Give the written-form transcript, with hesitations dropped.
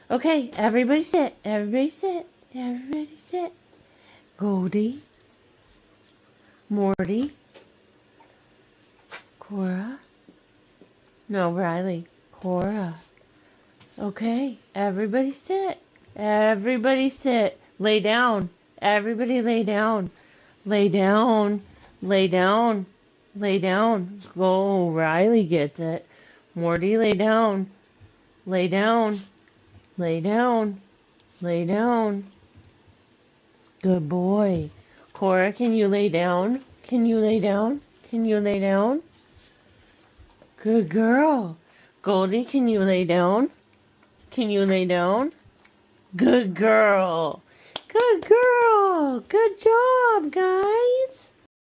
Okay, everybody sit. Everybody sit. Everybody sit. Goldie, Morty, Cora. No, Riley. Cora. Okay, everybody sit. Everybody sit. Lay down. Everybody lay down. Lay down. Lay down. Lay down. Go, Riley gets it. Morty, lay down. Lay down. Lay down. Lay down. Good boy. Cora, can you lay down? Can you lay down? Can you lay down? Good girl. Goldie, can you lay down? Can you lay down? Good girl. Good girl. Good job, guys.